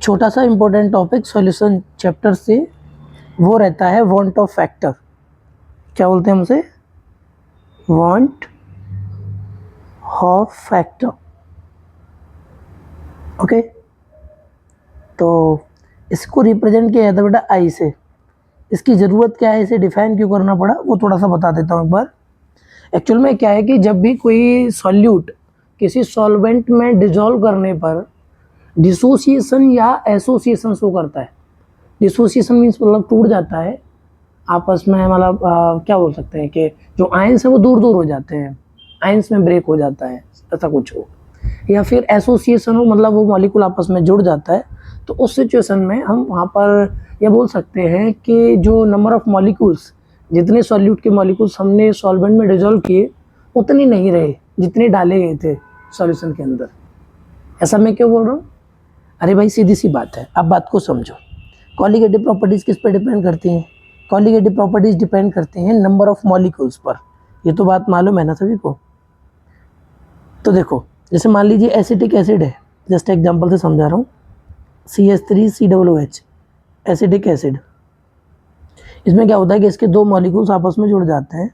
एक छोटा सा इम्पोर्टेंट टॉपिक सॉल्यूशन चैप्टर से वो रहता है वांट ऑफ फैक्टर। क्या बोलते हैं हम उसे? Want of factor. ओके, तो इसको रिप्रेजेंट किया जाता है बेटा आई से। इसकी ज़रूरत क्या है, इसे डिफाइन क्यों करना पड़ा, वो थोड़ा सा बता देता हूँ एक बार। एक्चुअल में क्या है कि जब भी कोई सॉल्यूट किसी सॉल्वेंट में डिसॉल्व करने पर डिसोसिएशन या एसोसिएशन शो करता है। डिसोसिएशन मीन्स मतलब टूट जाता है आपस में, मतलब क्या बोल सकते हैं कि जो आयंस है वो दूर दूर हो जाते हैं, आयंस में ब्रेक हो जाता है, ऐसा कुछ हो। या फिर एसोसिएशन हो, मतलब वो मॉलिक्यूल आपस में जुड़ जाता है। तो उस सिचुएशन में हम वहाँ पर यह बोल सकते हैं कि जो नंबर ऑफ मॉलिक्यूल्स, जितने सॉल्यूट के मॉलिक्यूल्स हमने सॉल्वेंट में डिजोल्व किए उतने नहीं रहे जितने डाले गए थे सॉल्यूशन के अंदर। ऐसा मैं क्यों बोल रहा हूँ? अरे भाई सीधी सी बात है, अब बात को समझो। कॉलिगेटिव प्रॉपर्टीज़ किस पर डिपेंड करती हैं? कॉलिगेटिव प्रॉपर्टीज़ डिपेंड करती हैं नंबर ऑफ मॉलिक्यूल्स पर। ये तो बात मालूम है ना सभी को। तो जैसे मान लीजिए एसिटिक एसिड है, जस्ट एग्जांपल से समझा रहा हूँ, CH3COOH एसिटिक एसिड। इसमें क्या होता है कि इसके दो मॉलिक्यूल्स आपस में जुड़ जाते हैं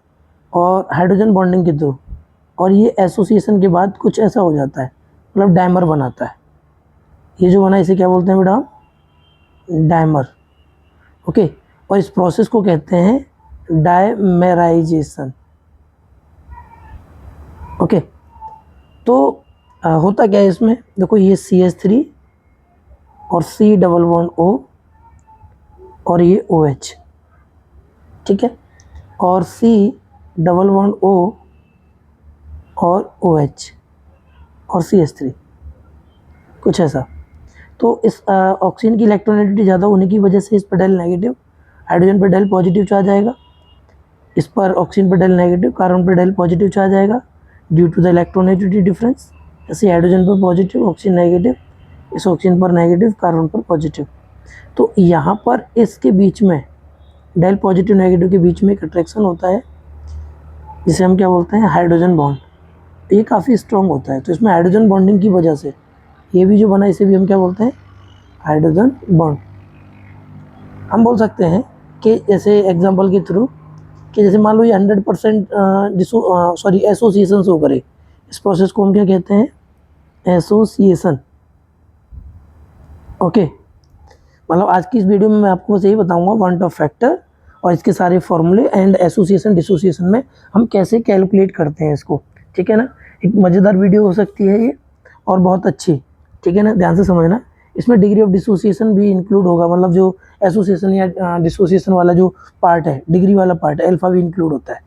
और हाइड्रोजन बॉन्डिंग के थ्रू, और ये एसोसिएशन के बाद कुछ ऐसा हो जाता है, मतलब डायमर बनाता है। ये जो बना इसे क्या बोलते हैं बेटा? डायमर। ओके, और इस प्रोसेस को कहते हैं डायमेराइजेशन। ओके, तो होता क्या है इसमें, देखो ये CH3 और C डबल बॉन्ड O और ये OH, ठीक है, और C डबल बॉन्ड O और OH और CH3, कुछ ऐसा। तो इस ऑक्सीजन की इलेक्ट्रोनेगेटिविटी ज़्यादा होने की वजह से इस पर डेल नेगेटिव, हाइड्रोजन पर डेल पॉजिटिव चार्ज आएगा, इस पर ऑक्सीजन पर डेल नेगेटिव, कार्बन पर डेल पॉजिटिव चार्ज आएगा due to the electronegativity difference. जैसे हाइड्रोजन पर पॉजिटिव, ऑक्सीजन नेगेटिव, इस ऑक्सीजन पर नेगेटिव, कार्बन पर पॉजिटिव। तो यहाँ पर इसके बीच में डेल पॉजिटिव नेगेटिव के बीच में एक अट्रैक्शन होता है जिसे हम क्या बोलते हैं? Hydrogen bond. ये काफ़ी स्ट्रॉन्ग होता है, तो इसमें हाइड्रोजन बॉन्डिंग की वजह से ये भी जो बना इसे भी हम क्या बोलते हैं? Hydrogen bond. हम बोल सकते हैं कि जैसे एग्जांपल के थ्रू कि जैसे मान लो ये 100% एसोसिएशन शो करे, इस प्रोसेस को हम क्या कहते हैं? एसोसिएशन। ओके, मतलब आज की इस वीडियो में मैं आपको बस यही बताऊंगा वांट ऑफ फैक्टर और इसके सारे फॉर्मूले एंड एसोसिएशन डिसोसिएशन में हम कैसे कैलकुलेट करते हैं इसको, ठीक है ना। एक मज़ेदार वीडियो हो सकती है ये और बहुत अच्छी, ठीक है ना, ध्यान से समझना। इसमें डिग्री ऑफ डिसोसिएशन भी इंक्लूड होगा, मतलब जो एसोसिएशन या डिसोसिएशन वाला जो पार्ट है, डिग्री वाला पार्ट है, अल्फा भी इंक्लूड होता है,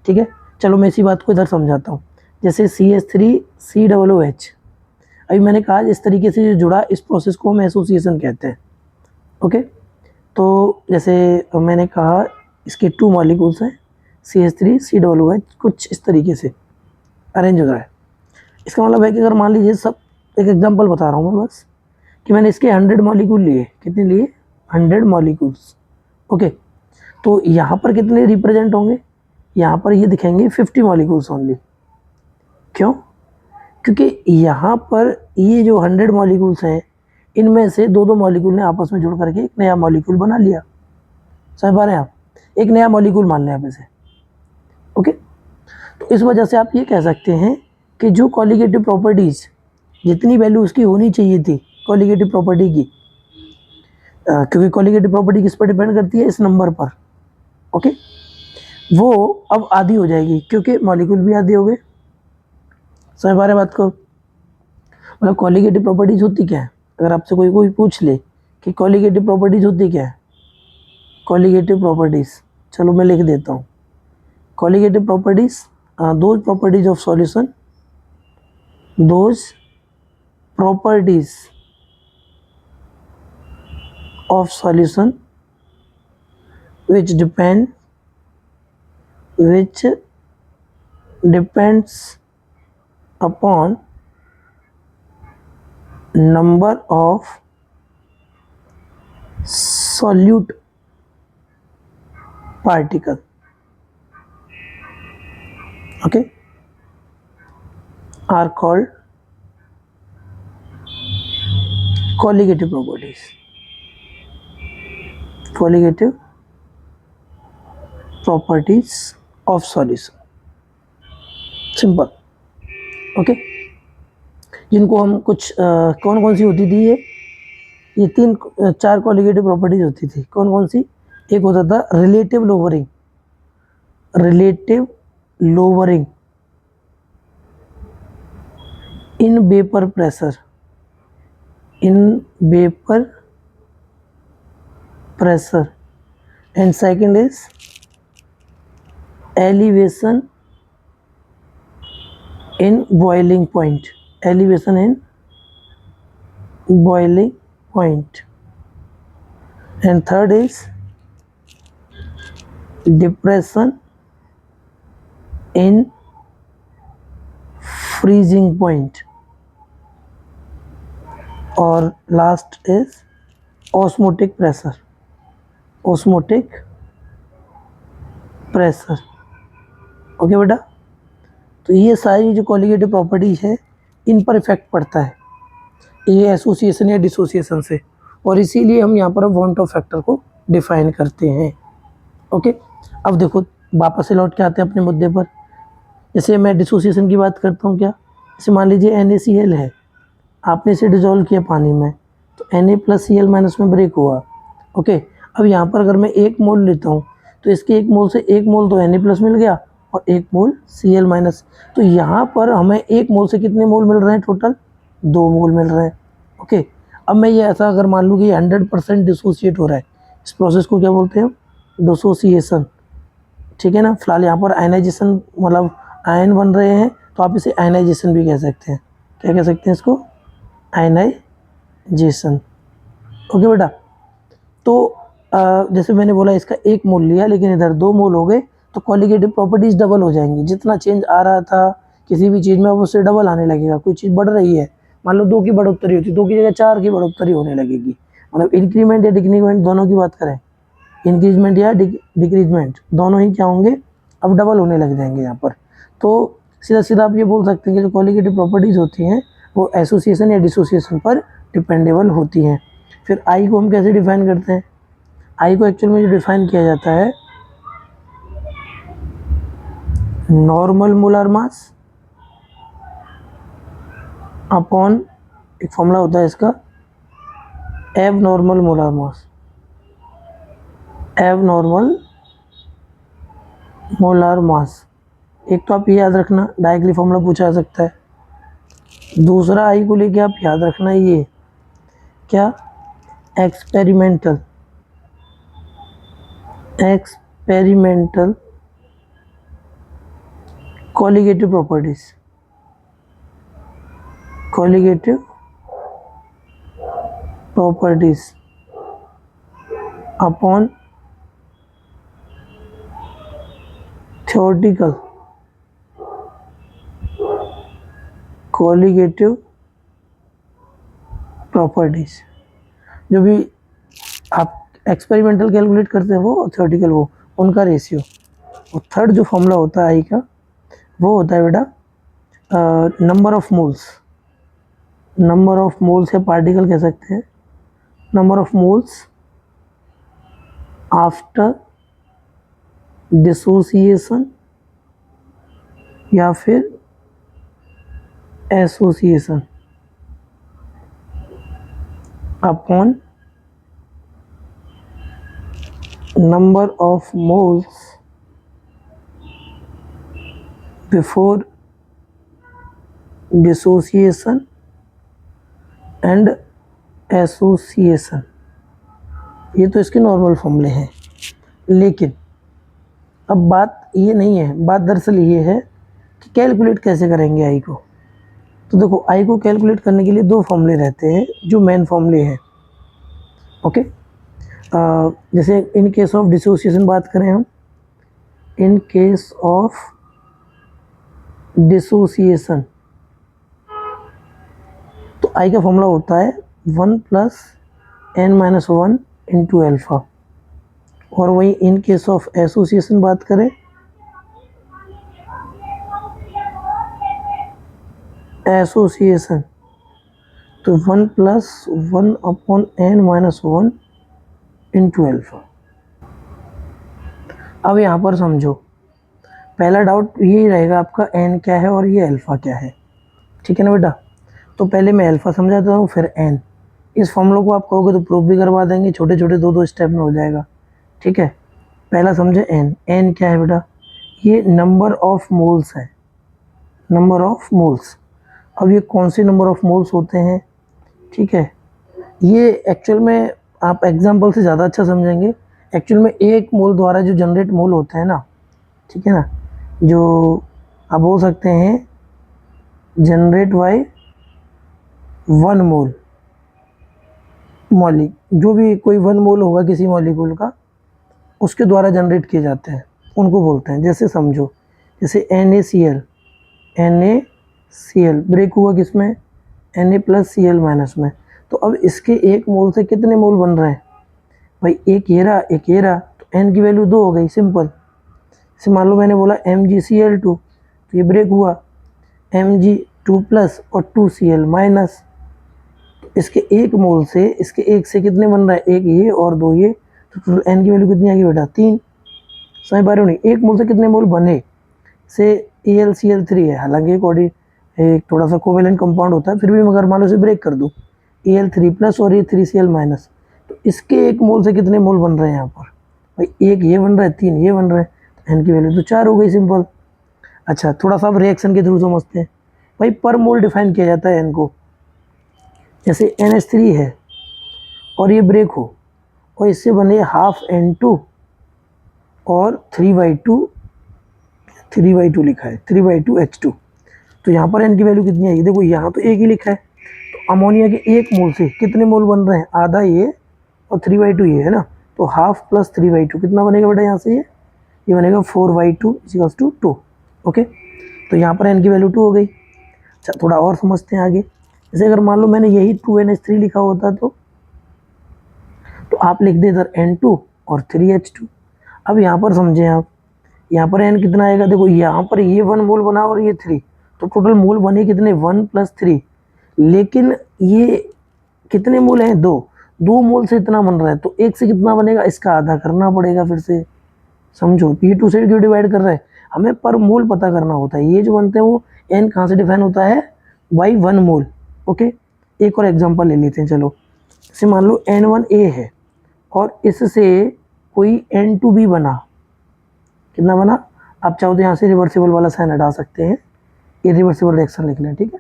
ठीक है। चलो मैं इसी बात को इधर समझाता हूँ। जैसे CH3COOH, अभी मैंने कहा इस तरीके से जो जुड़ा, इस प्रोसेस को हम एसोसिएशन कहते हैं। ओके, तो जैसे मैंने कहा इसके 2 मॉलिक्यूल्स हैं CH3COOH, कुछ इस तरीके से अरेंज हो रहा है। इसका मतलब है कि अगर मान लीजिए, सब एक एग्जांपल बता रहा हूँ मैं बस, कि मैंने इसके 100 मॉलिक्यूल लिए। कितने लिए? 100 मॉलिक्यूल्स। ओके, तो यहाँ पर कितने रिप्रेजेंट होंगे? यहाँ पर ये दिखेंगे 50 मॉलिक्यूल्स ओनली। क्यों? क्योंकि यहाँ पर ये जो 100 मॉलिक्यूल्स हैं, इनमें से दो मॉलिक्यूल ने आपस में जुड़ करके एक नया मॉलिक्यूल बना लिया। समझ पा रहे हैं आप? एक नया मॉलिक्यूल मान लें आप इसे। ओके, तो इस वजह से आप ये कह सकते हैं कि जो कॉलिगेटिव प्रॉपर्टीज़, जितनी वैल्यू उसकी होनी चाहिए थी कॉलिगेटिव प्रॉपर्टी की, क्योंकि कॉलिगेटिव प्रॉपर्टी किस पर डिपेंड करती है? इस नंबर पर। ओके, वो अब आधी हो जाएगी क्योंकि मॉलिक्यूल भी आधे हो गए। समझ पा रहे हैं बात को? मतलब कॉलिगेटिव प्रॉपर्टीज होती क्या है? अगर आपसे कोई पूछ ले कि कॉलिगेटिव प्रॉपर्टीज होती क्या है, कॉलिगेटिव प्रॉपर्टीज, चलो मैं लिख देता हूँ। Colligative properties, those properties of solution, those properties of solution which depends upon number of solute particle, okay, are called colligative properties, colligative properties of solution, simple. Okay, जिनको हम कुछ कौन कौन सी होती थी ये तीन चार कॉलिगेटिव प्रॉपर्टीज होती थी। कौन कौन सी? एक होता था relative lowering, relative lowering in vapour pressure, in vapour pressure, and second is elevation in boiling point, elevation in boiling point, and third is depression in freezing point, और last is osmotic pressure, osmotic pressure। Okay बेटा, तो ये सारी जो colligative properties है इन पर effect पड़ता है ये एसोसिएशन या डिसोसिएशन से, और इसीलिए हम यहाँ पर वांट ऑफ फैक्टर को डिफाइन करते हैं। ओके, अब देखो वापस से लौट के आते हैं अपने मुद्दे पर। जैसे मैं डिसोसिएशन की बात करता हूँ, क्या जैसे मान लीजिए NaCl है, आपने इसे डिजोल्व किया पानी में तो Na+Cl- में ब्रेक हुआ। ओके, अब यहाँ पर अगर मैं 1 मोल लेता हूँ तो इसके 1 मोल से 1 मोल तो Na+ मिल गया और 1 मोल Cl-, तो यहाँ पर हमें 1 मोल से कितने मोल मिल रहे हैं? टोटल 2 मोल मिल रहे हैं। ओके, अब मैं ये ऐसा अगर मान लूँ कि 100% डिसोसिएट हो रहा है, इस प्रोसेस को क्या बोलते हैं? डिसोसिएशन। ठीक है ना। फिलहाल यहाँ पर आयनाइजेशन मतलब आयन बन रहे हैं तो आप इसे आयनाइजेशन भी कह सकते हैं। क्या कह सकते हैं इसको? आयनाइजेशन। ओके बेटा, तो जैसे मैंने बोला इसका 1 मोल लिया लेकिन इधर 2 मोल हो गए तो कॉलिगेटिव प्रॉपर्टीज डबल हो जाएंगी। जितना चेंज आ रहा था किसी भी चीज़ में अब उससे डबल आने लगेगा। कोई चीज़ बढ़ रही है, मान लो 2 की बढ़ोतरी होती है, 2 की जगह 4 की बढ़ोतरी होने लगेगी। मतलब इंक्रीमेंट या डिक्रीमेंट दोनों की बात करें, इंक्रीजमेंट या डिक्रीजमेंट दोनों ही क्या होंगे? अब डबल होने लग जाएंगे यहाँ पर। तो सीधा सीधा आप ये बोल सकते हैं कि जो कॉलिगेटिव प्रॉपर्टीज़ होती हैं वो एसोसिएशन या डिसोसिएशन पर डिपेंडेबल होती हैं। फिर आई को हम कैसे डिफाइन करते हैं? आई को एक्चुअल में जो डिफाइन किया जाता है नॉर्मल मोलर मास अपॉन, एक फॉर्मूला होता है इसका, abnormal molar mass, abnormal molar mass. एक तो आप ये याद रखना, डायरेक्टली फॉर्मूला पूछा जा सकता है। दूसरा आई को लेके आप याद रखना ये क्या? Experimental colligative properties, colligative properties upon theoretical colligative properties. जो भी आप एक्सपेरिमेंटल कैलकुलेट करते हैं वो और थ्योरेटिकल वो, उनका रेशियो। और थर्ड जो फॉर्मूला होता है आई का वो होता है बेटा number of moles, number of moles या पार्टिकल कह सकते हैं, number of moles after dissociation या फिर association upon number of moles before dissociation and association। ये तो इसके नॉर्मल फॉर्मूले हैं। लेकिन अब बात ये नहीं है, बात दरअसल ये है कि कैलकुलेट कैसे करेंगे आई को। तो देखो आई को कैलकुलेट करने के लिए 2 फॉर्मूले रहते हैं जो मेन फॉर्मूले हैं। ओके, जैसे इन केस ऑफ डिसोसिएशन बात करें हम, इन केस ऑफ डिसोसिएशन तो आई का फॉर्मूला होता है 1 + n-1 इंटू एल्फा। और वही इन केस ऑफ एसोसिएशन बात करें, एसोसिएशन तो 1 plus 1 upon n minus 1 into alpha. अब यहाँ पर समझो, पहला डाउट यही रहेगा आपका, n क्या है और ये अल्फा क्या है, ठीक है ना बेटा। तो पहले मैं अल्फा समझाता हूँ फिर n। इस फॉर्मूला को आप कहोगे तो प्रूफ भी करवा देंगे, छोटे छोटे दो दो स्टेप में हो जाएगा, ठीक है। पहला समझे n, n क्या है बेटा, ये नंबर ऑफ मोल्स है, नंबर ऑफ मोल्स। अब ये कौन से नंबर ऑफ मोल्स होते हैं, ठीक है, ये एक्चुअल में आप एग्जाम्पल से ज़्यादा अच्छा समझेंगे। एक्चुअल में एक मोल द्वारा जो जनरेट मोल होते हैं ना, ठीक है ना, जो आप बोल सकते हैं जनरेट बाय 1 मोल, मॉलिक जो भी कोई 1 मोल होगा किसी मॉलिक्यूल का, उसके द्वारा जनरेट किए जाते हैं, उनको बोलते हैं। जैसे समझो, जैसे NaCl, NaCl ब्रेक हुआ किसमें, Na प्लस Cl माइनस में। तो अब इसके एक मोल से कितने मोल बन रहे हैं भाई, एक ये रहा एक ये रहा, तो n की वैल्यू 2 हो गई, सिंपल। जैसे मान लो मैंने बोला MgCl2, तो ये ब्रेक हुआ Mg2 प्लस और 2Cl माइनस। तो इसके एक मोल से, इसके एक से कितने बन रहा है, एक ये और 2 ये, तो टोटल n की वैल्यू कितनी आ गई बेटा, 3। समझ पा रहे हो नहीं, एक मोल से कितने मोल बने, से AlCl3 है, हालांकि एक थोड़ा सा कोवेलेंट कंपाउंड होता है, फिर भी मगर मान लो इसे ब्रेक कर दो, Al3 प्लस और ये 3Cl माइनस, तो इसके एक मोल से कितने मोल बन रहे हैं यहाँ पर भाई, एक ये बन रहा है, 3 ये बन रहा है, तो n की वैल्यू तो 4 हो गई, सिंपल। अच्छा, थोड़ा सा अब रिएक्शन के थ्रू समझते हैं भाई। पर मोल डिफाइन किया जाता है n को, जैसे NH3 है और ये ब्रेक हो और इससे बने हाफ N2 और 3/2 लिखा है, 3/2H2, तो यहाँ पर n की वैल्यू कितनी आएगी, देखो यहाँ तो एक ही लिखा है, तो अमोनिया के एक मोल से कितने मोल बन रहे हैं, आधा ये और 3/2 ये है ना, तो हाफ प्लस 3/2 कितना बनेगा बेटा, यहाँ से ये बनेगा 4/2 इक्वल्स टू 2। ओके, तो यहाँ पर n की वैल्यू 2 हो गई। अच्छा, थोड़ा और समझते हैं आगे। जैसे अगर मान लो मैंने यही 2NH3 लिखा होता तो आप लिख दे इधर N2 और 3H2। अब यहाँ पर समझें आप, यहाँ पर n कितना आएगा, देखो यहाँ पर ये 1 मोल बना और ये 3, तो टोटल मोल बने कितने, 1 प्लस 3, लेकिन ये कितने मोल हैं, 2 मोल से इतना बन रहा है, तो एक से कितना बनेगा, इसका आधा करना पड़ेगा फिर से। समझो, P2 से क्यों डिवाइड कर रहा है, हमें पर मोल पता करना होता है। ये जो बनते हैं वो n कहाँ से डिफाइन होता है, बाई 1 मोल। ओके, एक और एग्जांपल ले लेते हैं, चलो। जैसे मान लो N1A है और इससे कोई N2B बना, कितना बना, आप चाहो तो यहाँ से रिवर्सिबल वाला साइन हटा सकते हैं, इरिवर्सिबल रिएक्शन लिख लें, ठीक है।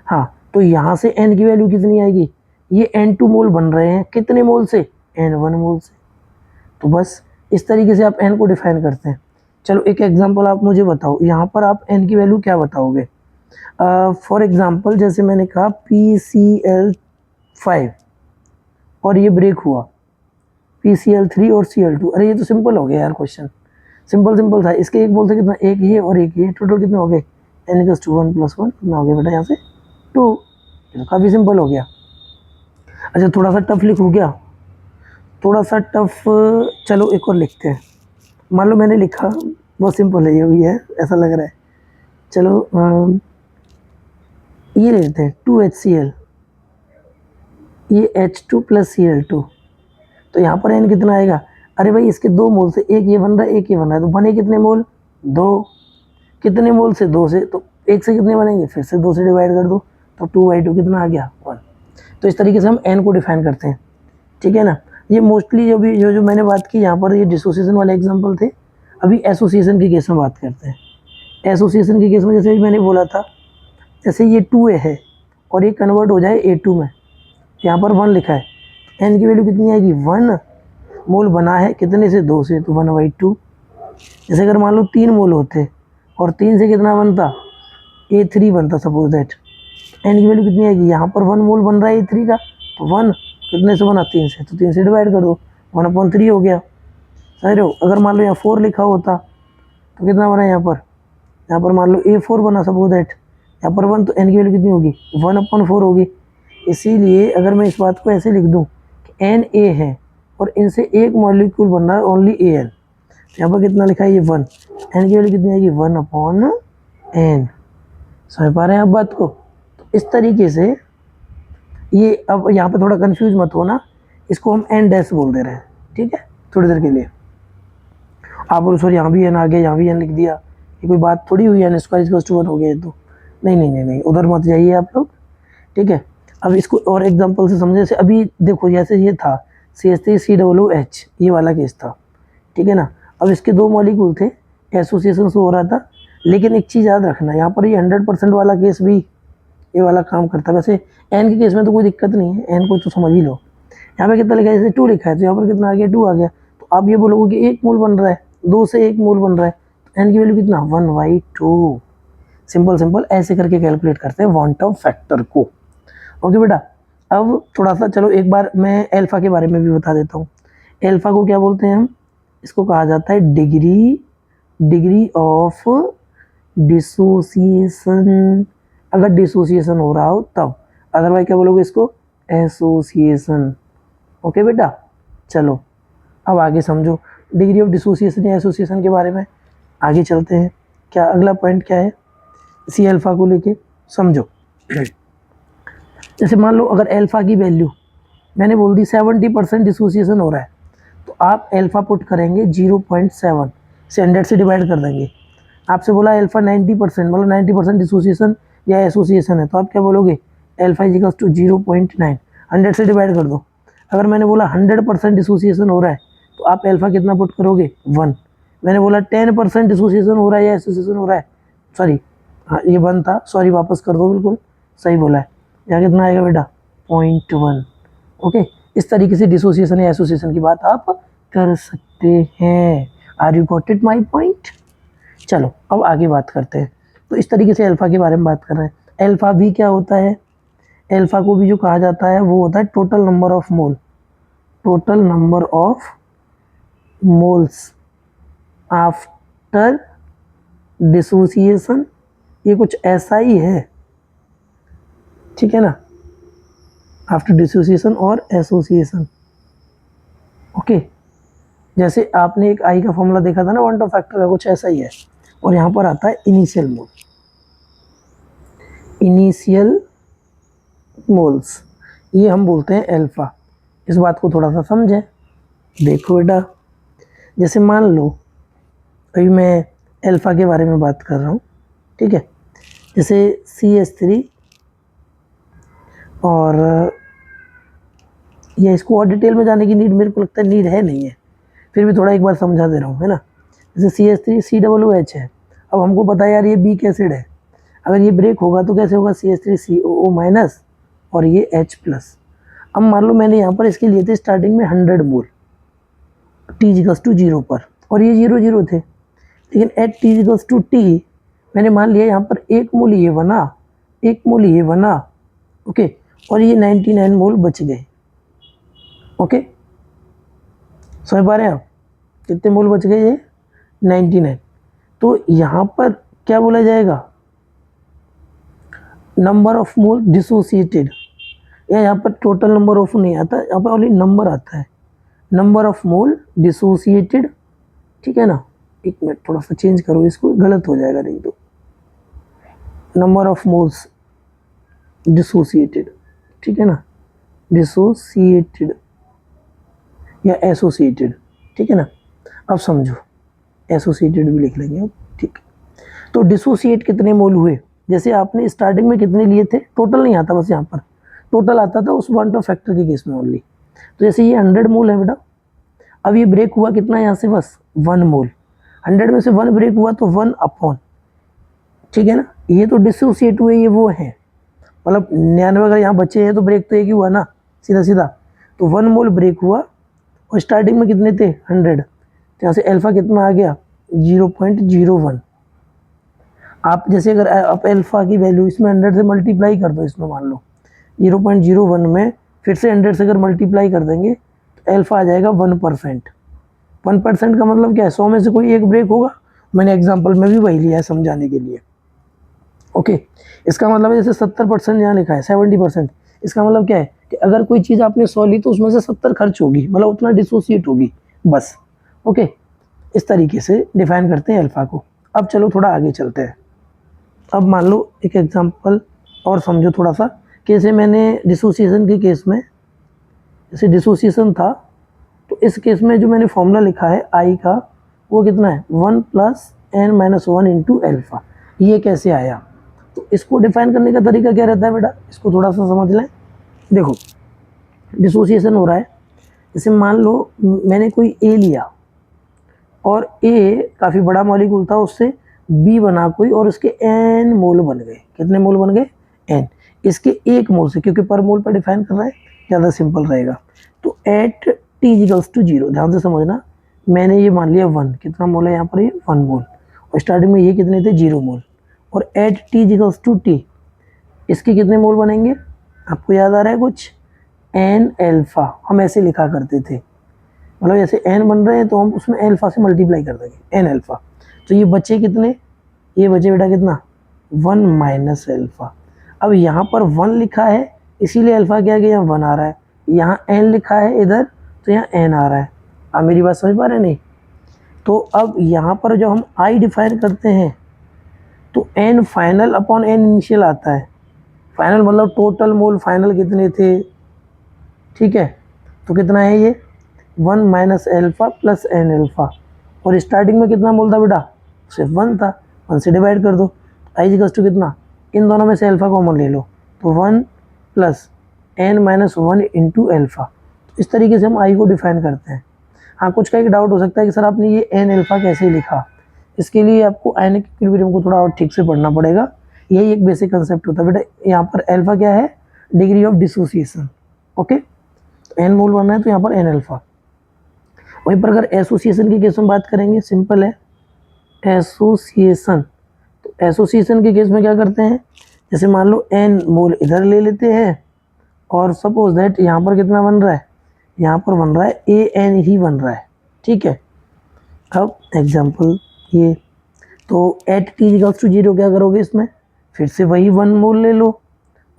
हाँ, तो यहाँ से n की वैल्यू कितनी आएगी, ये N2 मोल बन रहे हैं, कितने मोल से, N1 मोल से। तो बस इस तरीके से आप n को डिफाइन करते हैं। चलो एक एग्जांपल आप मुझे बताओ, यहाँ पर आप n की वैल्यू क्या बताओगे। फॉर एग्जांपल जैसे मैंने कहा PCl5 और ये ब्रेक हुआ PCl3 और Cl2। अरे ये तो सिंपल हो गया यार, क्वेश्चन सिंपल था। इसके एक बोल से कितना, एक ये और एक ये, टोटल कितने हो गए, n = 1 + 1 कितना हो गया बेटा, यहाँ से 2। तो काफ़ी सिंपल हो गया। अच्छा, थोड़ा सा टफ लिखूँ क्या, थोड़ा सा टफ, चलो एक और लिखते हैं। मान लो मैंने लिखा, बहुत सिंपल है, ये भी है, ऐसा लग रहा है। चलो ये ले लेते हैं 2HCl, ये H2 + Cl2, तो यहाँ पर n कितना आएगा, अरे भाई इसके 2 मोल से एक ये बन रहा है, एक ये बन रहा है, तो बने कितने मोल, 2। कितने मोल से, 2 से, तो एक से कितने बनेंगे, फिर से 2 से डिवाइड कर दो, तो 2/2 कितना आ गया, 1। तो इस तरीके से हम n को डिफाइन करते हैं, ठीक है ना। ये मोस्टली जो मैंने बात की यहाँ पर, ये डिसोसिएशन वाले एग्जाम्पल थे। अभी एसोसिएशन के केस में बात करते हैं। एसोसिएशन के केस में जैसे मैंने बोला था, जैसे ये 2A है और ये कन्वर्ट हो जाए A2 में, यहाँ पर 1 लिखा है, n की वैल्यू कितनी आएगी, 1 मोल बना है कितने से, 2 से, तो 1/2। जैसे अगर मान लो 3 मोल होते और 3 से कितना बनता, A3 बनता सपोज दैट, n की वैल्यू कितनी आएगी, यहाँ पर 1 मोल बन रहा है A3 का, तो 1 कितने से बना, 3 से, तो 3 से डिवाइड कर दो, 1/3 हो गया। समझ रहे हो। अगर मान लो यहाँ 4 लिखा होता तो कितना बना, यहाँ पर मान लो A4 बना सपोज दैट, यहाँ पर 1, तो n की वैल्यू कितनी होगी, 1/4 होगी। इसीलिए अगर मैं इस बात को ऐसे लिख दूँ कि Na है और इनसे एक मॉलिक्यूल बन रहा है ओनली Al, यहाँ पर कितना लिखा है, ये 1, n की वैल्यू कितनी आएगी, 1/n। समझ पा रहे हैं आप बात को। तो इस तरीके से ये अब यहाँ पे थोड़ा कंफ्यूज मत हो ना, इसको हम एन डैश बोल दे रहे हैं, ठीक है, थोड़ी देर के लिए। आप बोलो सर यहाँ भी एन आ गया, यहाँ भी एन लिख दिया, ये कोई बात थोड़ी हुई, एन स्क्वायर इक्वल्स टू 1 हो गया ये तो। नहीं नहीं नहीं नहीं, उधर मत जाइए आप लोग, ठीक है। अब इसको और एग्जांपल से समझे, जैसे अभी देखो जैसे ये था CH3COOH, ये वाला केस था, ठीक है ना। अब इसके दो मॉलिक्यूल थे, एसोसिएशन से हो रहा था, लेकिन एक चीज़ याद रखना, यहाँ पर ये 100% वाला केस भी ये वाला काम करता है। वैसे एन के केस में तो कोई दिक्कत नहीं है, एन को तो समझ ही लो। यहाँ पे कितना लिखा है, जैसे 2 लिखा है तो यहाँ पर कितना आ गया, 2 आ गया। तो आप ये बोलोगे कि 1 मोल बन रहा है, 2 से 1 मोल बन रहा है, तो एन की वैल्यू कितना, 1/2। सिंपल सिंपल ऐसे करके कैलकुलेट करते हैं वन टर्म फैक्टर को। ओके बेटा, अब थोड़ा सा चलो एक बार मैं एल्फा के बारे में भी बता देता हूँ। एल्फा को क्या बोलते हैं हम, इसको कहा जाता है डिग्री ऑफ डिसोसिएशन, अगर डिसोसिएशन हो रहा हो तब, अदरवाइज क्या बोलोगे इसको, एसोसिएशन। ओके बेटा, चलो अब आगे समझो डिग्री ऑफ डिसोसिएशन या एसोसिएशन के बारे में, आगे चलते हैं। क्या अगला पॉइंट क्या है सी अल्फा को लेके, समझो। जैसे मान लो अगर अल्फा की वैल्यू मैंने बोल दी 70% डिसोसिएशन हो रहा है, तो आप अल्फा पुट करेंगे 0.7 से 100 से डिवाइड कर देंगे। आपसे बोला अल्फा 90%, मतलब 90% डिसोसिएशन या एसोसिएशन है, तो आप क्या बोलोगे, अल्फा इज इक्वल्स टू 0.9, 100 से डिवाइड कर दो। अगर मैंने बोला 100% डिसोसिएशन हो रहा है, तो आप अल्फा कितना पुट करोगे, 1। मैंने बोला 10% डिसोसिएशन हो रहा है या एसोसिएशन हो रहा है, सॉरी हाँ ये 1 था, सॉरी वापस कर दो, बिल्कुल सही बोला है। यहाँ कितना आएगा बेटा, 0.1। ओके, इस तरीके से डिसोसिएशन या एसोसिएशन की बात आप कर सकते हैं। Are you got it my point. चलो अब आगे बात करते हैं। तो इस तरीके से अल्फा के बारे में बात कर रहे हैं। अल्फा भी क्या होता है, अल्फा को भी जो कहा जाता है वो होता है total number of mole, total number of moles after dissociation, ये कुछ ऐसा ही है, ठीक है ना, आफ्टर डिसोसिएशन और एसोसिएशन। ओके, जैसे आपने एक आई का फॉर्मूला देखा था ना वन टर्म फैक्टर का, कुछ ऐसा ही है। और यहाँ पर आता है इनिशियल मोल, इनिशियल मोल्स, ये हम बोलते हैं अल्फा। इस बात को थोड़ा सा समझें। देखो बेटा, जैसे मान लो अभी मैं अल्फा के बारे में बात कर रहा हूँ, ठीक है। जैसे CH3 और ये, इसको और डिटेल में जाने की नीड मेरे को लगता है नीड है नहीं है, फिर भी थोड़ा एक बार समझा दे रहा हूँ, है ना। जैसे CH3COOH है, अब हमको पता है यार ये बीक एसिड है, अगर ये ब्रेक होगा तो कैसे होगा, CH3COO- और ये H+। अब मान लो मैंने यहाँ पर इसके लिए थे स्टार्टिंग में 100 मोल T=0 पर, और ये 0 थे, लेकिन एट T=T मैंने मान लिया यहाँ पर 1 मोल ये बना, 1 मोल ये बना, ओके, और ये 99 मोल बच गए। ओके, समझ पा रहे हैं आप, कितने मोल बच गए, ये 99। तो यहाँ पर क्या बोला जाएगा, नंबर ऑफ मोल डिसोसिएटेड, या यहाँ पर टोटल नंबर ऑफ नहीं आता, यहाँ पर ओनली नंबर आता है, नंबर ऑफ मोल डिसोसिएटेड, ठीक है ना। एक मिनट थोड़ा सा चेंज करो इसको, गलत हो जाएगा नहीं तो, नंबर ऑफ मोल्स डिसोसिएटेड, ठीक है ना, डिसोसिएटेड या एसोसिएटेड, ठीक है ना। अब समझो, एसोसिएटेड भी लिख लेंगे अब, ठीक। तो डिसोसिएट कितने मोल हुए, जैसे आपने स्टार्टिंग में कितने लिए थे, टोटल नहीं आता, बस यहाँ पर टोटल आता था उस वन टर्म फैक्टर के केस में ओनली। तो जैसे ये 100 मोल है बेटा, अब ये ब्रेक हुआ कितना यहाँ से, बस 1 मोल, 100 में से 1 ब्रेक हुआ तो 1/, ठीक है ना। ये तो डिसोसिएट हुए, ये वो है, मतलब 99 अगर यहाँ बचे हैं तो ब्रेक तो एक ही हुआ ना, सीधा सीधा। तो 1 मोल ब्रेक हुआ, और स्टार्टिंग में कितने थे, 100, तो यहाँ से अल्फा कितना आ गया, 0.01। आप जैसे अगर आप अल्फा की वैल्यू इसमें 100 से मल्टीप्लाई कर दो, इसमें मान लो 0.01 में फिर से 100 से अगर मल्टीप्लाई कर देंगे तो अल्फा आ जाएगा 1%। 1% का मतलब क्या है, 100 में से कोई एक ब्रेक होगा। मैंने एग्जाम्पल में भी वही लिया है समझाने के लिए। ओके, इसका मतलब है जैसे 70% यहाँ लिखा है, 70%, इसका मतलब क्या है कि अगर कोई चीज़ आपने 100 ली तो उसमें से 70 खर्च होगी, मतलब उतना डिसोसिएट होगी बस। ओके, इस तरीके से डिफाइन करते हैं अल्फा को। अब चलो थोड़ा आगे चलते हैं। अब मान लो एक एग्जांपल और समझो थोड़ा सा कैसे मैंने डिसोसिएशन के केस में, जैसे डिसोसिएशन था तो इस केस में जो मैंने फॉर्मूला लिखा है आई का वो कितना है 1 plus n minus 1 into alpha. ये कैसे आया, तो इसको डिफाइन करने का तरीका क्या रहता है बेटा, इसको थोड़ा सा समझ लें। देखो डिसोसिएशन हो रहा है, जैसे मान लो मैंने कोई ए लिया और ए काफ़ी बड़ा मॉलिक्यूल था, उससे बी बना कोई और उसके एन मोल बन गए। कितने मोल बन गए, एन। इसके एक मोल से, क्योंकि पर मोल पर डिफाइन कर रहा है ज़्यादा सिंपल रहेगा। तो एट टी इक्वल्स टू 0, ध्यान से समझना, मैंने ये मान लिया 1, कितना मोल है यहाँ पर, ये 1 मोल, और स्टार्टिंग में ये कितने थे 0 मोल, और at T equals to T इसके कितने मोल बनेंगे, आपको याद आ रहा है कुछ, एन एल्फा। हम ऐसे लिखा करते थे, मतलब जैसे एन बन रहे हैं तो हम उसमें एल्फा से मल्टीप्लाई कर देंगे, एन एल्फा। तो ये बचे कितने, ये बचे बेटा कितना 1 माइनस एल्फा। अब यहाँ पर 1 लिखा है इसीलिए अल्फा क्या गया, 1 आ रहा है। यहाँ एन लिखा है इधर तो यहाँ एन आ रहा है। आप मेरी बात समझ पा रहे नहीं। तो अब यहाँ पर जब हम आई डिफाइन करते हैं तो n final upon n initial आता है। फाइनल मतलब टोटल मोल फाइनल कितने थे, ठीक है, तो कितना है ये 1 minus alpha plus n alpha, और स्टार्टिंग में कितना मोल था बेटा, सिर्फ 1 था, 1 से डिवाइड कर दो, आई इक्वल्स टू कितना, इन दोनों में से एल्फा कॉमन ले लो तो 1 plus n minus 1 into alpha. तो इस तरीके से हम आई को डिफाइन करते हैं। हाँ, कुछ का एक डाउट हो सकता है कि सर आपने ये एन एल्फा कैसे लिखा, इसके लिए आपको आयनिक इक्विलिब्रियम को थोड़ा और ठीक से पढ़ना पड़ेगा। यही एक बेसिक कंसेप्ट होता है बेटा। यहाँ पर एल्फा क्या है, डिग्री ऑफ डिसोसिएशन, ओके, तो एन मोल बनना है तो यहाँ पर एन एल्फा। वहीं पर अगर एसोसिएशन की केस में बात करेंगे, सिंपल है एसोसिएशन। तो एसोसिएशन के केस में क्या करते हैं, जैसे मान लो एन मोल इधर ले लेते हैं और सपोज दैट यहाँ पर कितना बन रहा है, यहाँ पर बन रहा है ए एन ही बन रहा है, ठीक है। अब एग्जाम्पल ये, तो एट टी इक्वल्स टू 0 क्या करोगे, इसमें फिर से वही 1 मोल ले लो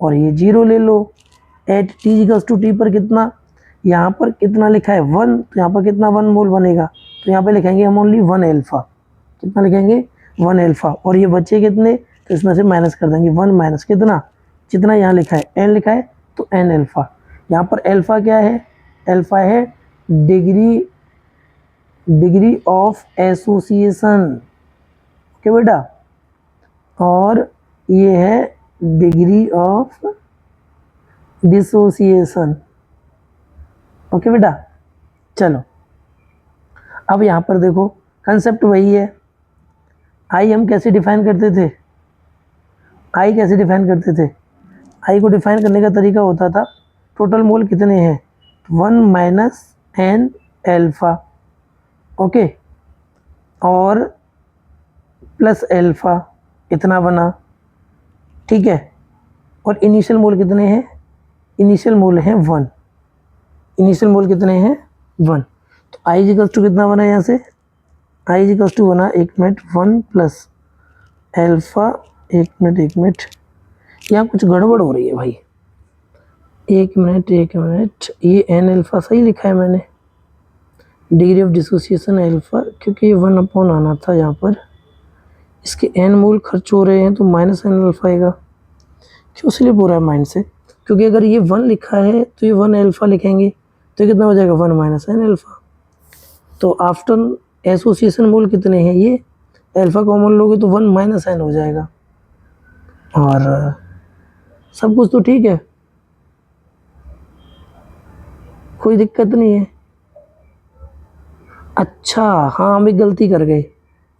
और ये 0 ले लो। At T equals to T पर कितना, यहाँ पर कितना लिखा है 1, तो यहाँ पर कितना 1 मोल बनेगा, तो यहाँ पे लिखेंगे हम ओनली 1 एल्फा। कितना लिखेंगे 1 एल्फा, और ये बच्चे कितने, तो इसमें से माइनस कर देंगे 1 माइनस कितना, जितना यहाँ लिखा है एन लिखा है तो एन एल्फा। यहाँ पर एल्फा क्या है, एल्फा है डिग्री ऑफ एसोसिएशन, ओके बेटा, और ये है डिग्री ऑफ डिसोसिएशन, ओके बेटा। चलो अब यहाँ पर देखो कंसेप्ट वही है। आई हम कैसे डिफाइन करते थे, आई कैसे डिफाइन करते थे, आई को डिफाइन करने का तरीका होता था टोटल मोल कितने हैं 1 माइनस एन एल्फा, ओके, और प्लस एल्फा इतना बना, ठीक है, और इनिशियल मोल कितने हैं, इनिशियल मोल है 1, इनिशियल मोल कितने हैं 1। तो आई इक्वल्स टू कितना बना, यहाँ से आई इक्वल्स टू बना, एक मिनट, 1 प्लस एल्फा, एक मिनट यहाँ कुछ गड़बड़ हो रही है भाई, एक मिनट, ये एन एल्फा सही लिखा है मैंने, डिग्री ऑफ डिसोसिएशन एल्फा, क्योंकि ये 1 अपॉन आना था यहाँ पर, इसके एन मोल खर्च हो रहे हैं तो माइनस एन एल्फा आएगा। क्यों स्लिप हो रहा है माइंड से, क्योंकि अगर ये 1 लिखा है तो ये 1 एल्फा लिखेंगे तो कितना हो जाएगा 1 माइनस एन एल्फा। तो आफ्टर एसोसिएशन मोल कितने हैं, ये एल्फा कॉमन लोगे तो 1 माइनस एन हो जाएगा, और सब कुछ तो ठीक है, कोई दिक्कत नहीं है। अच्छा हाँ, हम एक गलती कर गए।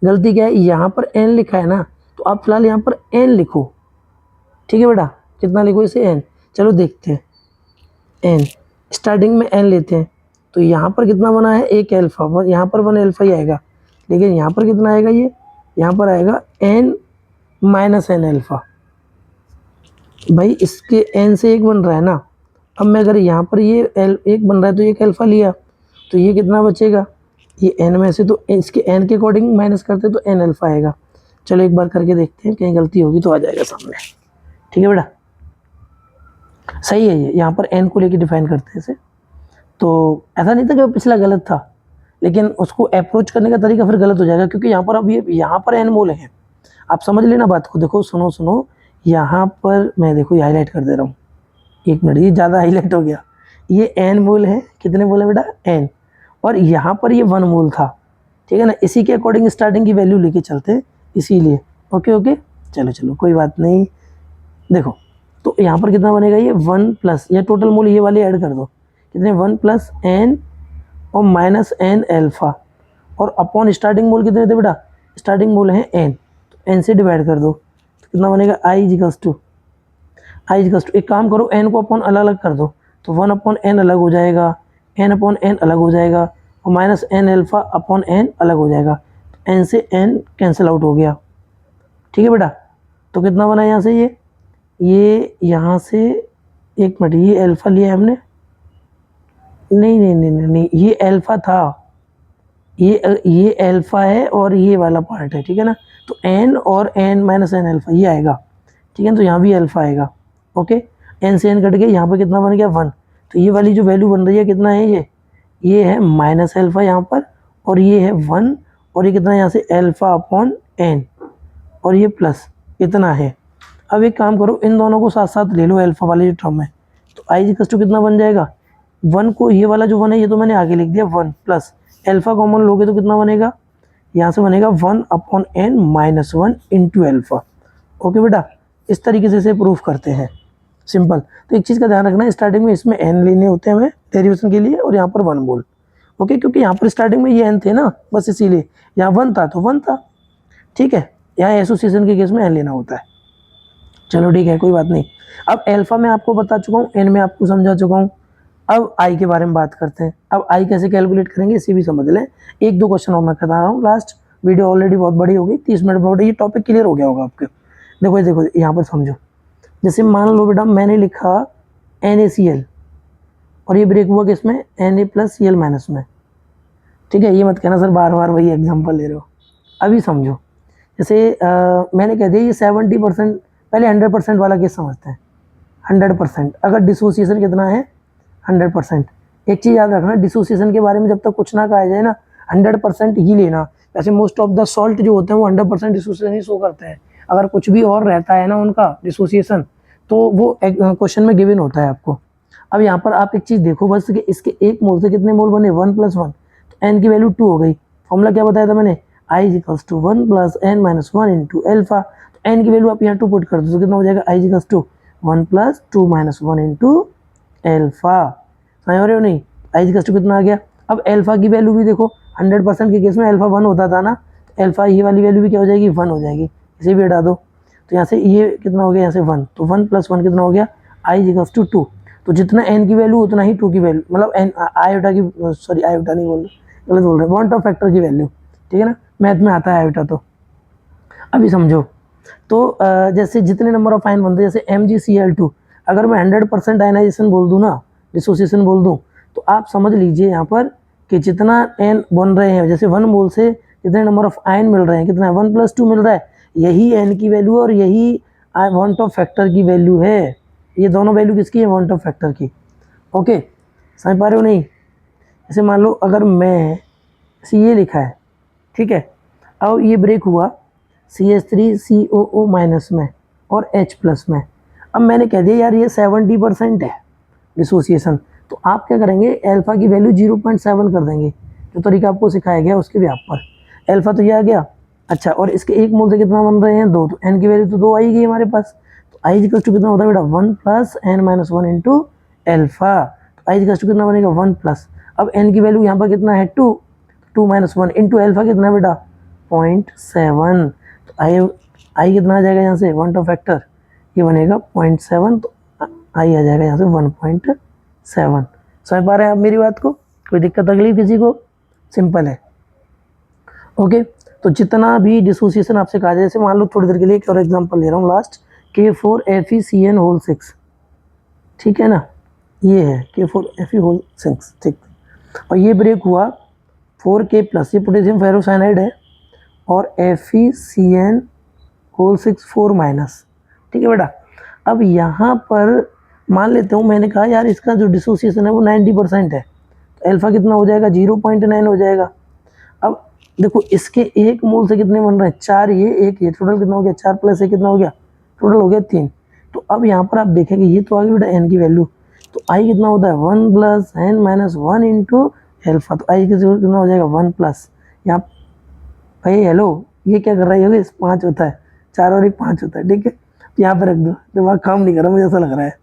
गलती क्या है, यहाँ पर एन लिखा है ना, तो आप फिलहाल यहाँ पर एन लिखो, ठीक है बेटा, कितना लिखो इसे एन। चलो देखते हैं, एन स्टार्टिंग में एन लेते हैं, तो यहाँ पर कितना बना है एक एल्फा, यहाँ पर 1 एल्फा ही आएगा, लेकिन यहाँ पर कितना आएगा, ये यहाँ पर आएगा एन माइनस एन एल्फा। भाई इसके एन से एक बन रहा है ना, अब मैं अगर यहाँ पर ये एक बन रहा है तो एक एल्फा लिया तो ये कितना बचेगा, ये एन में से तो इसके एन के अकॉर्डिंग माइनस करते तो एन अल्फा आएगा। चलो एक बार करके देखते हैं, कहीं गलती होगी तो आ जाएगा सामने, ठीक है बेटा, सही है ये, यहाँ पर एन को लेके डिफाइन करते हैं इसे। तो ऐसा नहीं था कि पिछला गलत था, लेकिन उसको अप्रोच करने का तरीका फिर गलत हो जाएगा, क्योंकि यहाँ पर अब ये यहाँ पर एन मोल है। आप समझ लेना बात को, देखो सुनो, यहाँ पर मैं देखो हाईलाइट कर दे रहा हूँ, एक मिनट, ये ज़्यादा हाईलाइट हो गया। ये एन मोल है, कितने मोल है बेटा, एन, और यहाँ पर ये 1 मोल था, ठीक है ना। इसी के अकॉर्डिंग स्टार्टिंग की वैल्यू लेके चलते हैं, इसीलिए। ओके ओके, चलो चलो कोई बात नहीं। देखो तो यहाँ पर कितना बनेगा, ये 1 प्लस, ये टोटल मोल ये वाले ऐड कर दो, कितने 1 प्लस एन और माइनस एन एल्फा, और अपॉन स्टार्टिंग मोल कितने थे बेटा, स्टार्टिंग मोल है एन, तो एन से डिवाइड कर दो, तो कितना बनेगा आई इजिकल्स टू, एक काम करो एन को अपॉन अलग अलग कर दो, तो 1 अपॉन एन अलग हो जाएगा, एन अपॉन एन अलग हो जाएगा, और minus n alpha upon n अलग हो जाएगा, एन से एन कैंसिल आउट हो गया, ठीक है बेटा। तो कितना बना यहाँ से, ये यहाँ से, एक मिनट, ये अल्फा लिया है हमने, नहीं नहीं नहीं नहीं नहीं, ये अल्फा था, ये अल्फा है और ये वाला पार्ट है, ठीक है ना। तो एन और एन माइनस एन अल्फा ये आएगा, ठीक है ना, तो यहाँ भी अल्फा आएगा। ओके, एन से एन कट गया, यहाँ पर कितना बन गया 1, तो ये वाली जो वैल्यू बन रही है कितना है, ये है माइनस अल्फा यहाँ पर, और ये है 1, और ये कितना है यहाँ से अल्फा अपॉन एन, और ये प्लस इतना है। अब एक काम करो, इन दोनों को साथ साथ ले लो, अल्फा वाले जो टर्म है, तो आई इक्वल्स टू कितना बन जाएगा, 1 को, ये वाला जो 1 है ये तो मैंने आगे लिख दिया 1 प्लस अल्फा कॉमन लोगे तो कितना बनेगा, यहाँ से बनेगा 1 upon N minus 1 into alpha. Okay बेटा, इस तरीके से इसे प्रूफ करते हैं, सिंपल। तो एक चीज़ का ध्यान रखना है, स्टार्टिंग में इसमें एन लेने होते हैं हमें डेरिवेशन के लिए, और यहाँ पर 1 बोल। ओके, क्योंकि यहाँ पर स्टार्टिंग में ये एन थे ना, बस इसीलिए यहाँ 1 था तो 1 था, ठीक है। यहाँ एसोसिएशन के केस में एन लेना होता है। चलो ठीक है, कोई बात नहीं। अब अल्फा में आपको बता चुका हूँ, एन में आपको समझा चुका हूँ। अब आई के बारे में बात करते हैं। अब आई कैसे कैलकुलेट करेंगे इसे भी समझ लें। एक दो क्वेश्चन और मैं बता रहा हूँ, लास्ट वीडियो ऑलरेडी बहुत बड़ी हो गई, 30 मिनट में ये टॉपिक क्लियर हो गया होगा आपके। देखो देखो यहाँ पर समझो, जैसे मान लो बेटा मैंने लिखा NaCl और ये ब्रेक हुआ किसमें, Na+Cl माइनस में, ठीक है। ये मत कहना सर बार बार वही एग्जाम्पल ले रहे हो। अभी समझो, जैसे मैंने कह दिया ये 70%, पहले 100% वाला केस समझते हैं। 100% अगर डिसोसिएशन कितना है 100%। एक चीज़ याद रखना, डिसोसिएशन के बारे में जब तक कुछ ना कहा जाए ना 100% ही लेना। वैसे मोस्ट ऑफ द सॉल्ट जो होते हैं वो 100% डिसोसिएशन ही शो करते हैं। अगर कुछ भी और रहता है ना उनका डिसोसिएशन, तो वो क्वेश्चन में गिवन होता है आपको। अब यहाँ पर आप एक चीज़ देखो बस कि इसके एक मोल से कितने मोल बने, 1 + 1, तो एन की वैल्यू 2 हो गई। फॉर्मूला क्या बताया था मैंने, I = 1 + n - 1 इंटू एल्फा। तो एन की वैल्यू आप यहाँ 2 पुट कर दो तो कितना हो जाएगा, I = 1 + 2 - 1 इंटू एल्फा। समझ रहे हो नहीं, I = कितना आ गया। अब एल्फा की वैल्यू भी देखो, 100% के केस में एल्फा 1 होता था ना, तो एल्फा ये वाली वैल्यू भी क्या हो जाएगी, 1 हो जाएगी। इसे भी हटा दो, तो यहाँ से ये कितना हो गया, यहाँ से 1, तो 1 + 1 कितना हो गया, I = 2। तो जितना n की वैल्यू उतना ही 2 की वैल्यू, मतलब n आयोटा की, सॉरी आयोटा नहीं बोल रहे, गलत बोल रहे, पॉइंट ऑफ फैक्टर की वैल्यू, ठीक है ना, मैथ में आता है आयोटा। तो अभी समझो, तो जैसे जितने नंबर ऑफ आयन बनते हैं, जैसे MgCl2, अगर मैं 100% आयनाइजेशन बोल दूँ ना, डिसोसिएशन बोल दूँ, तो आप समझ लीजिए यहाँ पर कि जितना n बन रहे हैं, जैसे 1 मोल से जितने नंबर ऑफ आयन मिल रहे हैं, कितना 1 + 2 मिल रहा है, यही n की वैल्यू और यही पॉइंट ऑफ फैक्टर की वैल्यू है। ये दोनों वैल्यू किसकी है, पॉइंट ऑफ फैक्टर की। ओके, समझ पा रहे हो नहीं। जैसे मान लो अगर मैं ये लिखा है, ठीक है, अब ये ब्रेक हुआ CH3COO माइनस में और H+ में। अब मैंने कह दिया यार ये 70% है डिसोसिएशन, तो आप क्या करेंगे, अल्फा की वैल्यू 0.7 कर देंगे, जो तरीका आपको सिखाया गया उसके भी आप पर। अल्फा तो ये आ गया, अच्छा, और इसके एक मोल से कितना बन रहे हैं, 2, तो n की वैल्यू तो 2 आई गई हमारे पास। तो I = कितना होता है बेटा, 1 + n - 1 इंटू एल्फा। तो I = कितना बनेगा, 1 प्लस, अब n की वैल्यू यहाँ पर कितना है 2, 2 - 1 इंटू एल्फा कितना बेटा 0.7। तो आई कितना आ जाएगा यहाँ से, पॉइंट ऑफ फैक्टर ये बनेगा 0.7, तो आई आ जाएगा यहाँ से 1.7। समझ पा रहे हैं आप मेरी बात को, कोई दिक्कत तकलीफ किसी को, सिंपल है। ओके, तो जितना भी डिसोसिएशन आपसे कहा जाए, जैसे मान लो थोड़ी देर के लिए एक और एग्जांपल ले रहा हूँ लास्ट, K4FeCN6, ठीक है ना, ये है K4Fe6, ठीक, और ये ब्रेक हुआ 4K+, ये पोटेशियम फेरोसाइनाइड है, और FeCN6 4-, ठीक है बेटा। अब यहाँ पर मान लेते हूँ, मैंने कहा यार इसका जो डिसोसिएशन है वो 90% है, तो अल्फा कितना हो जाएगा, 0.9 हो जाएगा। अब देखो इसके एक मोल से कितने बन रहे हैं, 4 ये 1 ये, टोटल कितना हो गया, 4 + 1 कितना हो गया, टोटल हो गया 3। तो अब यहाँ पर आप देखेंगे ये तो आ गई बेटा एन की वैल्यू, तो आई कितना होता है 1 plus n minus 1 into alpha, तो आई की जरूरत कितना हो जाएगा 1 प्लस, यहाँ भाई हेलो ये क्या कर रहा है योगेश, 5 होता है, 4 और 1 5 होता है, ठीक है, तो यहाँ पे रख दो, दिमाग काम नहीं कर रहा मुझे ऐसा लग रहा है,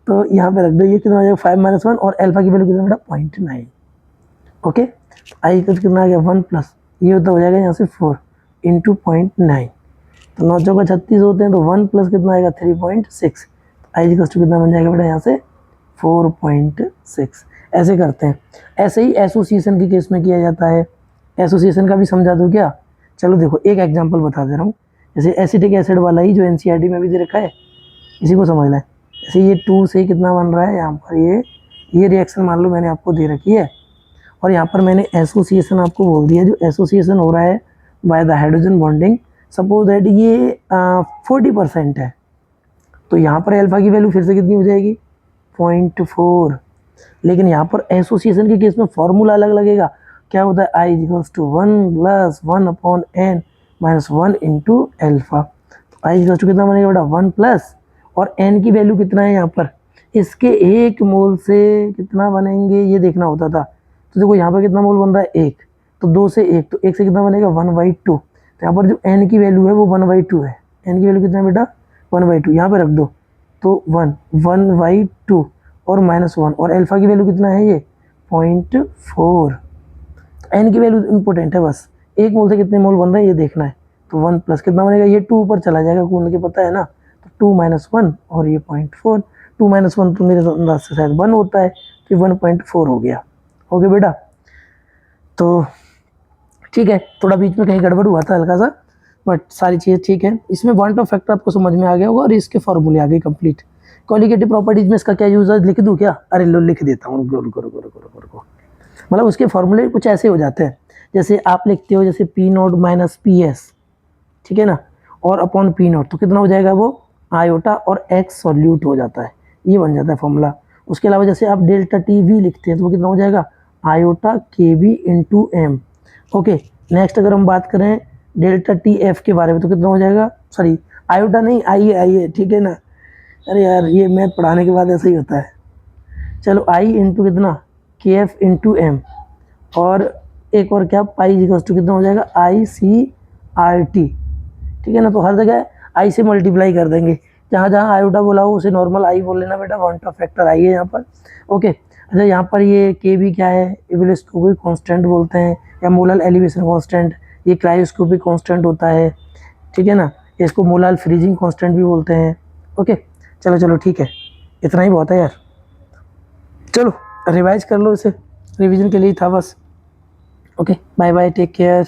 तो यहाँ पे रख दो, ये कितना हो जाएगा 5 माइनस 1 और एल्फा की वैल्यू कितना बेटा 0.9, ओके, आई का कितना आ गया 1 प्लस, ये होता हो जाएगा यहाँ से 4 इंटू 0.9, तो 9 चौका 36 होते हैं, तो 1 प्लस कितना आएगा 3.6, आई का कितना बन जाएगा बेटा यहाँ से 4.6, ऐसे करते हैं। ऐसे ही एसोसिएशन के केस में किया जाता है, एसोसिएशन का भी समझा दूँ क्या, चलो देखो एक एग्जांपल बता दे रहा हूँ, जैसे एसिटिक एसिड वाला ही जो एनसीईआरटी में भी दे रखा है, इसी को समझ लें, जैसे ये 2 से कितना बन रहा है यहाँ पर, ये रिएक्शन मान लो मैंने आपको दे रखी है, और यहाँ पर मैंने एसोसिएशन आपको बोल दिया, जो एसोसिएशन हो रहा है by the hydrogen bonding, suppose that ये 40% है, तो यहाँ पर अल्फा की वैल्यू फिर से कितनी हो जाएगी 0.4, लेकिन यहाँ पर एसोसिएशन के केस में फॉर्मूला अलग लगेगा, क्या होता है I equals to 1 plus 1 upon N minus 1 into alpha, तो आई इक्वल्स टू कितना बनेगा बेटा 1 प्लस, और एन की वैल्यू कितना है यहाँ पर, इसके 1 मोल से कितना बनेंगे ये देखना होता था, तो देखो यहाँ पर कितना मोल बन रहा है 1, तो 2 से 1, तो 1 से कितना बनेगा 1/2, तो यहाँ पर जो एन की वैल्यू है वो 1/2 है, एन की वैल्यू कितना है बेटा 1/2, यहाँ पे रख दो, तो 1/2 और -1, और अल्फा की वैल्यू कितना है ये 0.4, एन की वैल्यू इंपॉर्टेंट है, बस 1 मोल से कितने मोल बन रहे हैं ये देखना है, तो 1 प्लस कितना बनेगा, ये 2 ऊपर चला जाएगा कूद के पता है ना, तो 2 - 1 और ये 0.4, 2 - 1 तो मेरे अंदाज से शायद 1 होता है, तो 1.4 हो गया, ओके बेटा, तो ठीक है, थोड़ा बीच में कहीं गड़बड़ हुआ था हल्का सा, बट सारी चीज़ें ठीक है, इसमें पॉइंट ऑफ फैक्टर आपको समझ में आ गया होगा, और इसके फॉर्मूले आ गए कंप्लीट। कॉलिगेटिव प्रॉपर्टीज में इसका क्या यूज है लिख दूँ क्या, अरे लो लिख देता हूँ, रुको, मतलब उसके फॉर्मूले कुछ ऐसे हो जाते हैं, जैसे आप लिखते हो जैसे P0 माइनस PS, ठीक है ना, और अपॉन P0, तो कितना हो जाएगा वो आयोटा और एक्स सॉल्यूट हो जाता है, ये बन जाता है फॉर्मूला। उसके अलावा जैसे आप डेल्टा TV लिखते हैं तो वो कितना हो जाएगा iota KB into m, okay. Next अगर हम बात करें डेल्टा TF के बारे में, तो कितना हो जाएगा, सॉरी आयोटा नहीं आई है, ठीक है ना, अरे यार ये मैथ पढ़ाने के बाद ऐसा ही होता है, चलो आई इंटू कितना KF इंटू एम, और एक और क्या पाई इक्वल्स टू कितना हो जाएगा ICRT, ठीक है ना, तो हर जगह आई से मल्टीप्लाई कर देंगे, जहाँ जहाँ आयोटा बोला हो उसे नॉर्मल आई बोल लेना बेटा, पॉइंट ऑफ फैक्टर आई है यहाँ पर, ओके। अच्छा यहाँ पर ये KB क्या है, इवेलोस्कोपिक कांस्टेंट बोलते हैं, या मोलर एलिवेशन कांस्टेंट, ये क्रायोस्कोपिक कांस्टेंट होता है, ठीक है ना, इसको मोलर फ्रीजिंग कांस्टेंट भी बोलते हैं, ओके। चलो ठीक है, इतना ही बहुत है यार, चलो रिवाइज कर लो इसे, रिवीजन के लिए था बस, okay bye bye, take care.